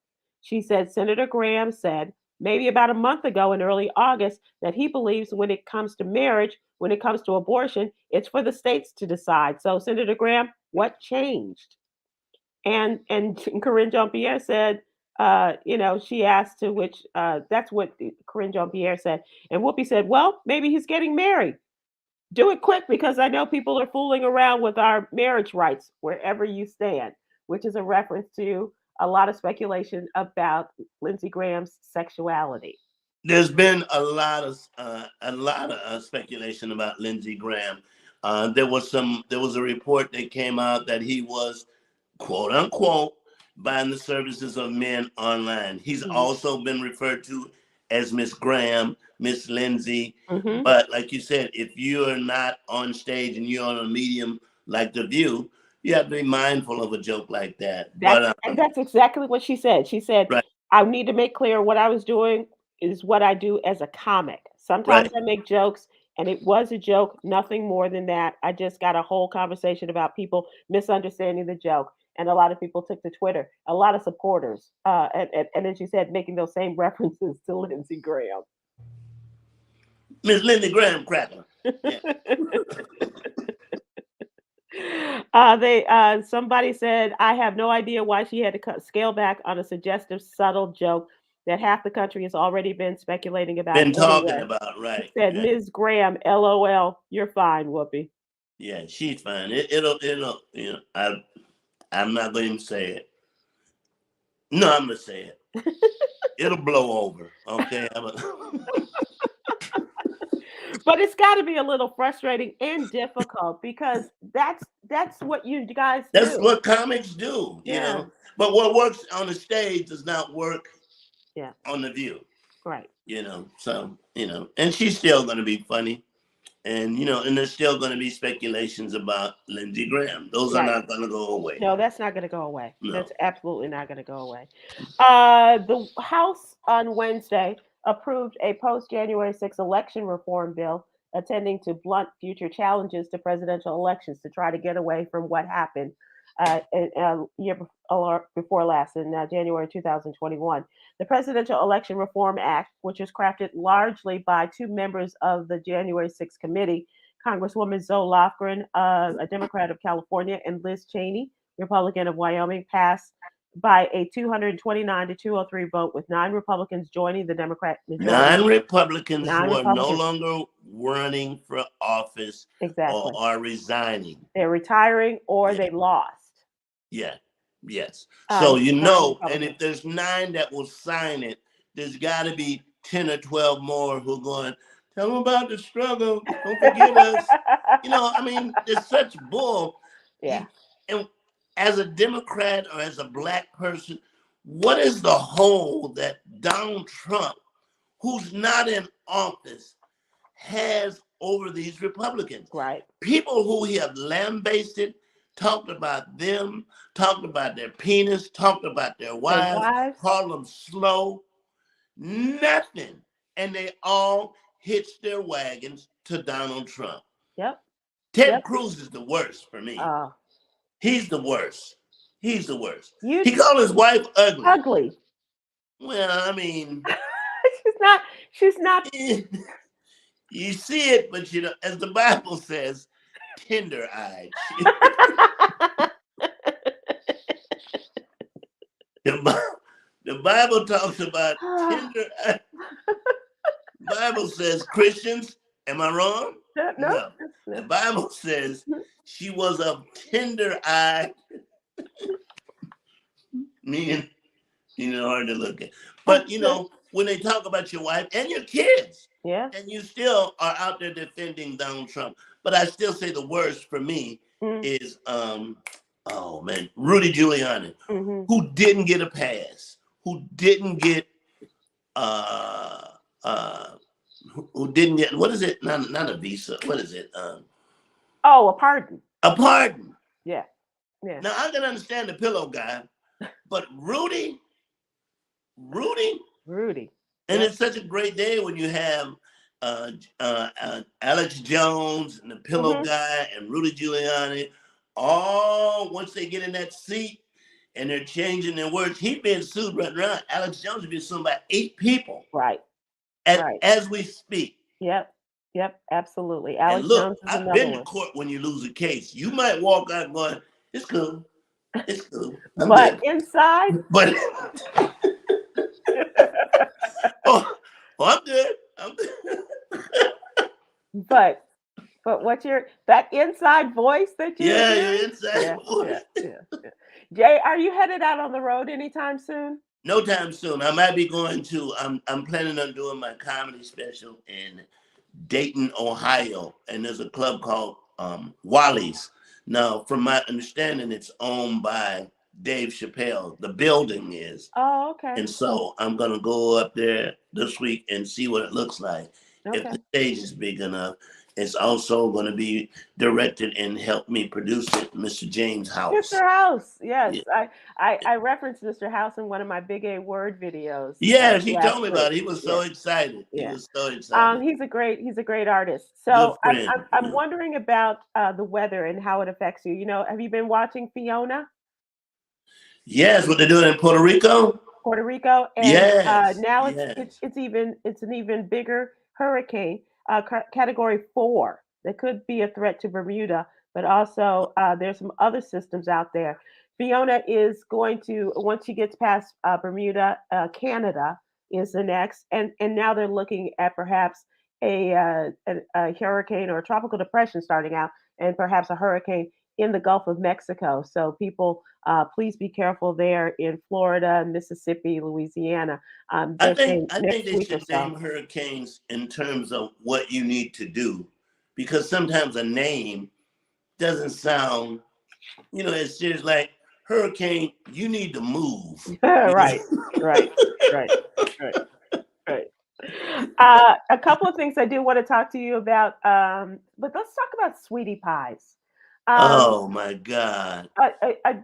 She said Senator Graham said maybe about a month ago in early August that he believes when it comes to marriage, when it comes to abortion, it's for the states to decide. So, Senator Graham, what changed? And Corinne Jean-Pierre said, she asked to which that's what Corinne Jean-Pierre said. And Whoopi said, well, maybe he's getting married. Do it quick because I know people are fooling around with our marriage rights wherever you stand, which is a reference to a lot of speculation about Lindsey Graham's sexuality. there's been a lot of speculation about Lindsey Graham. There was a report that came out that he was quote unquote buying the services of men online. He's Mm-hmm. also been referred to as Miss Graham, Miss Lindsay. Mm-hmm. But like you said, if you are not on stage and you're on a medium like The View, you have to be mindful of a joke like that. That's exactly what she said. She said, Right, I need to make clear what I was doing is what I do as a comic. Sometimes right. I make jokes, and it was a joke, nothing more than that. I just got a whole conversation about people misunderstanding the joke. And a lot of people took to Twitter, a lot of supporters. And then she said, making those same references to Lindsey Graham. Miss Lindsey Graham cracker. Yeah. Somebody said, I have no idea why she had to scale back on a suggestive, subtle joke that half the country has already been speculating about Been talking anyway. about, right. She said, Yeah. Ms. Graham, LOL, you're fine, Whoopi. Yeah, she's fine. It'll, I'm not going to say it. No, I'm going to say it. It'll blow over. Okay. But it's got to be a little frustrating and difficult because that's what you guys That's do. what comics do, Yeah. But what works on the stage does not work Yeah. on The View, Right. So, and she's still going to be funny. And, and there's still going to be speculations about Lindsey Graham. Those are Right. not going to go away. No, that's not going to go away. No. That's absolutely not going to go away. The House on Wednesday approved a post-January 6th election reform bill intending to blunt future challenges to presidential elections to try to get away from what happened a year before last, in January 2021. The Presidential Election Reform Act, which was crafted largely by two members of the January 6th committee, Congresswoman Zoe Lofgren, a Democrat of California, and Liz Cheney, Republican of Wyoming, passed by a 229 to 203 vote, with 9 Republicans joining the Democrat majority. 9 Republicans Nine who are no Republicans. longer running for office Exactly. or are resigning. They're retiring or Yeah. they lost. Yeah. Yes. So, Nine and if Republicans. there's 9 that will sign it, there's got to be 10 or 12 more who are going, tell them about the struggle. Don't forget us. It's such bull. Yeah. And as a Democrat or as a Black person, what is the hole that Donald Trump, who's not in office, has over these Republicans? Right. People who he have lambasted, talked about them, talked about their penis, talked about their wives, called them slow, nothing. And they all hitched their wagons to Donald Trump. Yep. Ted Cruz is the worst for me. Oh. He's the worst. He's the worst. You He called his wife ugly. ugly. Well, She's not. you see it, but as the Bible says, tender-eyed. The Bible talks about tender. Bible says Christians. Am I wrong? No. The Bible says she was of tender-eyed, meaning hard to look at. But when they talk about your wife and your kids, yeah, and you still are out there defending Donald Trump. But I still say the worst for me is Rudy Giuliani, who didn't get a pass, who didn't get what is it? Not a visa. What is it? a pardon. A pardon. Yeah. Now I can understand the pillow guy, but Rudy. And it's such a great day when you have Alex Jones and the pillow guy and Rudy Giuliani, all once they get in that seat and they're changing their words. He's being sued right now. Alex Jones is being sued by 8 people. Right. As we speak. Yep, absolutely. Alex Jones is I've been to court when you lose a case. You might walk out going, it's cool. But inside? But I'm good. But what's that inside voice that you your inside voice. Yeah. Jay, are you headed out on the road anytime soon? No time soon. I might be going to. I'm planning on doing my comedy special in Dayton, Ohio, and there's a club called Wally's. Now, from my understanding, it's owned by Dave Chappelle. The building is. Oh, okay. And so I'm gonna go up there this week and see what it looks like. Okay. If the stage is big enough. It's also going to be directed and help me produce it, Mr. James House. Mr. House, yes. Yeah. I referenced Mr. House in one of my Big A Word videos. Yes, he told me about it. He was so excited. Yeah. He was so excited. He's a great artist. So I'm wondering about the weather and how it affects you. Have you been watching Fiona? Yes, what they're doing in Puerto Rico. And now it's an even bigger hurricane. Category 4 that could be a threat to Bermuda, but also there's some other systems out there. Fiona is going to, once she gets past Bermuda, Canada is the next, and now they're looking at perhaps a hurricane or a tropical depression starting out, and perhaps a hurricane in the Gulf of Mexico. So people, please be careful there in Florida, Mississippi, Louisiana. I think they should name hurricanes in terms of what you need to do, because sometimes a name doesn't sound, it's just like hurricane, you need to move. Right. A couple of things I do want to talk to you about, but let's talk about sweetie pies. Oh my God!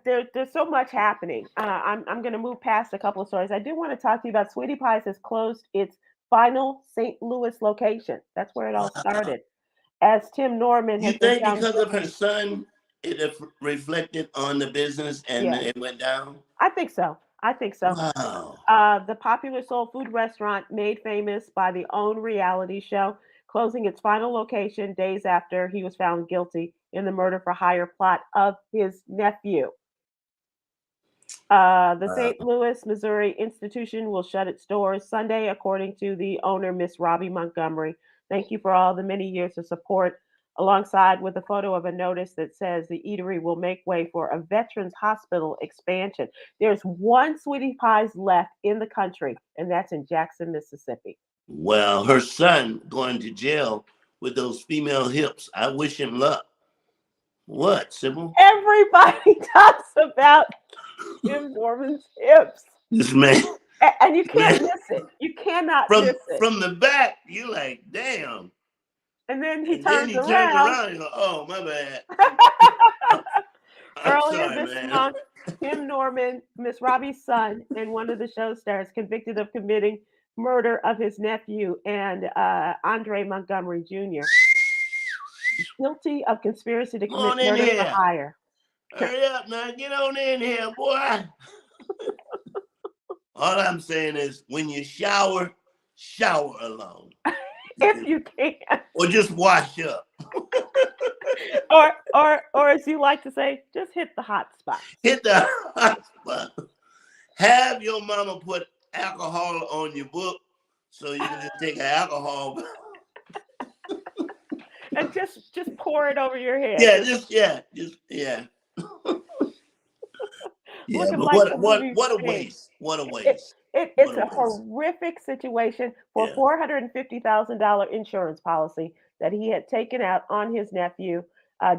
There's so much happening. I'm going to move past a couple of stories. I do want to talk to you about Sweetie Pies has closed its final St. Louis location. That's where it all started. As Tim Norman has been found because of her son, it reflected on the business and it went down. I think so. Wow. The popular soul food restaurant made famous by the OWN reality show, closing its final location days after he was found guilty in the murder for hire plot of his nephew. The St. Louis, Missouri institution will shut its doors Sunday, according to the owner, Miss Robbie Montgomery. Thank you for all the many years of support, alongside with a photo of a notice that says the eatery will make way for a veterans hospital expansion. There's one Sweetie Pies left in the country, and that's in Jackson, Mississippi. Well, her son going to jail with those female hips. I wish him luck. What, Sybil? Everybody talks about Tim Norman's hips. This man. And you can't miss it. You cannot miss it. From the back, you're like, damn. And then he turns around. And goes, oh, my bad. Earlier this month, Tim Norman, Miss Robbie's son, and one of the show stars, convicted of committing murder of his nephew and Andre Montgomery Jr. Guilty of conspiracy to commit murder for hire. Hurry up now, get on in here, boy. All I'm saying is, when you shower alone. If you can. Or just wash up. or as you like to say, just hit the hot spot. Hit the hot spot. Have your mama put alcohol on your book so you can just take an alcohol. And just pour it over your head. Yeah, yeah. Yeah, Looking but like the movie what a Sting. waste. What a It, waste. it's What a a waste. horrific situation for Yeah. $450,000 insurance policy that he had taken out on his nephew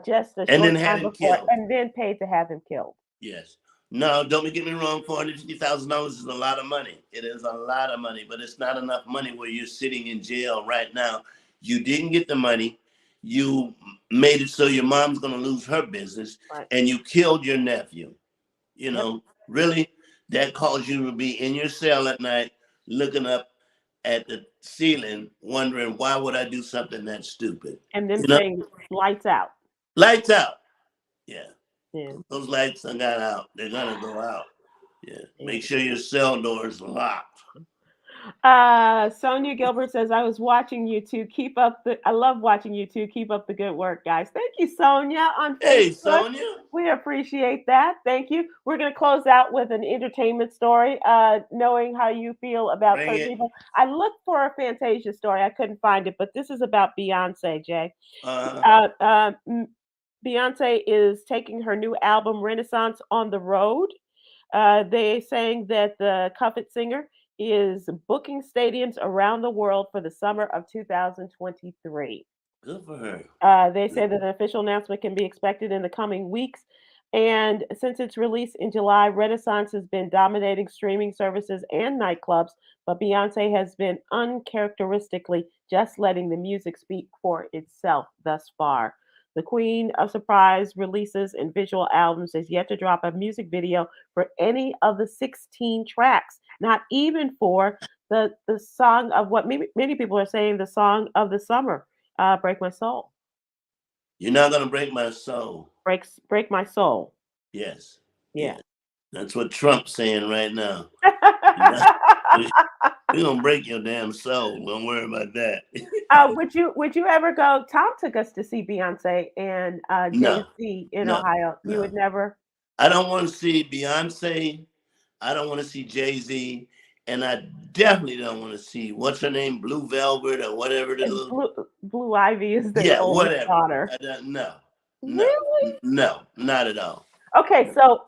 just a And short then had time him before, killed. and then paid to have him killed. Yes. No, don't get me wrong. $450,000 is a lot of money. It is a lot of money, but it's not enough money where you're sitting in jail right now. You didn't get the money. You made it so your mom's going to lose her business, Right. and you killed your nephew. You Yep. know, really, that caused you to be in your cell at night, looking up at the ceiling, wondering why would I do something that stupid? And then You know, saying lights out. lights out. Yeah. Yeah. Those lights are got out. They're gonna go out. Yeah. Yeah. Make sure your cell door is locked. Sonia Gilbert says, I was watching you two. I love watching you two. Keep up the good work, guys. Thank you, Sonia, on Hey, Facebook. Sonia. We appreciate that. Thank you. We're going to close out with an entertainment story, knowing how you feel about Bring certain it. people. I looked for a Fantasia story. I couldn't find it, but this is about Beyonce, Jay. Beyonce is taking her new album, Renaissance, on the road. They're saying that the Cuffit singer is booking stadiums around the world for the summer of 2023. Good for her. They say that an official announcement can be expected in the coming weeks. And since its release in July, Renaissance has been dominating streaming services and nightclubs, but Beyonce has been uncharacteristically just letting the music speak for itself thus far. The Queen of Surprise releases and visual albums has yet to drop a music video for any of the 16 tracks, not even for the song of what many people are saying the song of the summer, Break My Soul. You're not gonna break my soul. Break My Soul. Yes. Yeah. Yes. That's what Trump's saying right now. We're gonna break your damn soul. Don't worry about that. Would you ever go? Tom took us to see Beyonce and No. Jay-Z in No. Ohio. You No. would never? I don't want to see Beyonce. I don't want to see Jay-Z. And I definitely don't want to see what's her name, Blue Velvet or whatever the little. Blue Ivy is the Yeah, oldest whatever. daughter. No, Really? no, not at all. Okay, so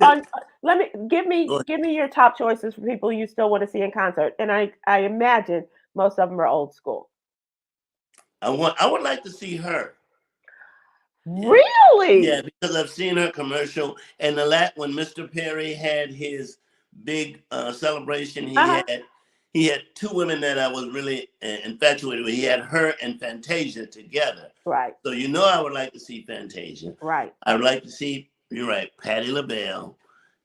give me your top choices for people you still want to see in concert, and I imagine most of them are old school. I would like to see her. Really? Yeah, because I've seen her commercial, and when Mr. Perry had his big celebration, he had two women that I was really infatuated with. He had her and Fantasia together. Right. So I would like to see Fantasia. Right. I would like to see. You're right, Patti LaBelle.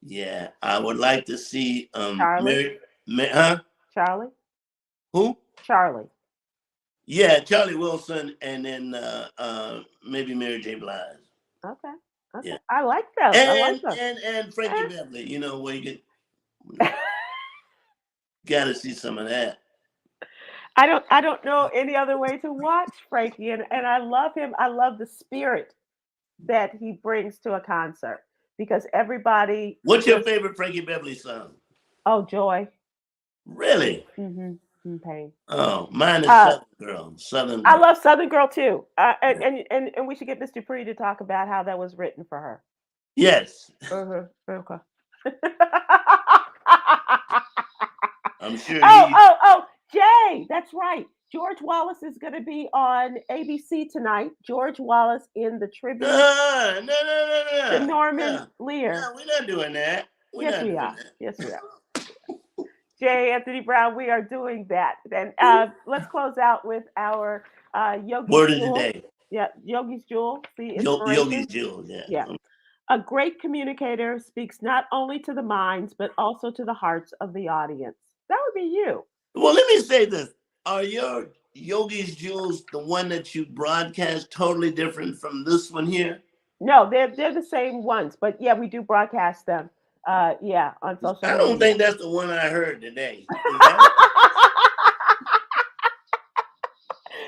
Yeah, I would like to see Charlie. Charlie. Who? Charlie. Yeah, Charlie Wilson, and then maybe Mary J. Blige. Okay. Yeah. I like those. And Frankie Beverly. Where you got to see some of that. I don't know any other way to watch Frankie, and I love him. I love the spirit that he brings to a concert because everybody. What's your favorite Frankie Beverly song? Oh, Joy. Really? Mm-hmm. Pain. Oh, mine is Southern Girl. Southern Girl. I love Southern Girl too. And we should get Mr. Dupree to talk about how that was written for her. Yes. Okay. I'm sure. Oh, Jay, that's right. George Wallace is going to be on ABC tonight. George Wallace in the tribute. No. To Norman Lear. No, we're not doing that. Yes, we are. Jay Anthony Brown, we are doing that. And let's close out with our Yogi's Word of Jewel. the day. Yeah, Yogi's Jewel. Yogi's Jewel, yeah. A great communicator speaks not only to the minds, but also to the hearts of the audience. That would be you. Well, let me say this. Are your Yogi's Jewels the one that you broadcast totally different from this one here? No, they're the same ones. But yeah, we do broadcast them. On social media. I don't think that's the one I heard today.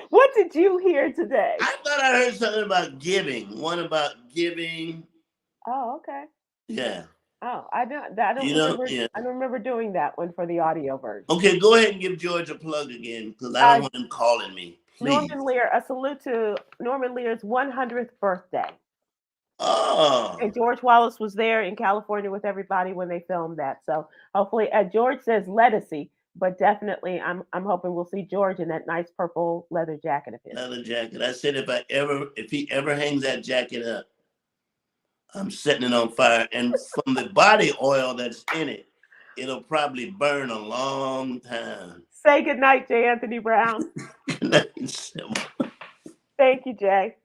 What did you hear today? I thought I heard something about giving. One about giving. Oh, okay. Yeah. Oh, I don't You know, remember. yeah. I don't remember doing that one for the audio version. Okay, go ahead and give George a plug again, because I Uh, don't want him calling me. Please. Norman Lear, a salute to Norman Lear's 100th birthday. Oh, And George Wallace was there in California with everybody when they filmed that. So hopefully, George says legacy, but definitely, I'm hoping we'll see George in that nice purple leather jacket of his. leather jacket. I said if he ever hangs that jacket up, I'm setting it on fire. And from the body oil that's in it, it'll probably burn a long time. Say goodnight, J. Anthony Brown. Good night, Sybil. Thank you, Jay.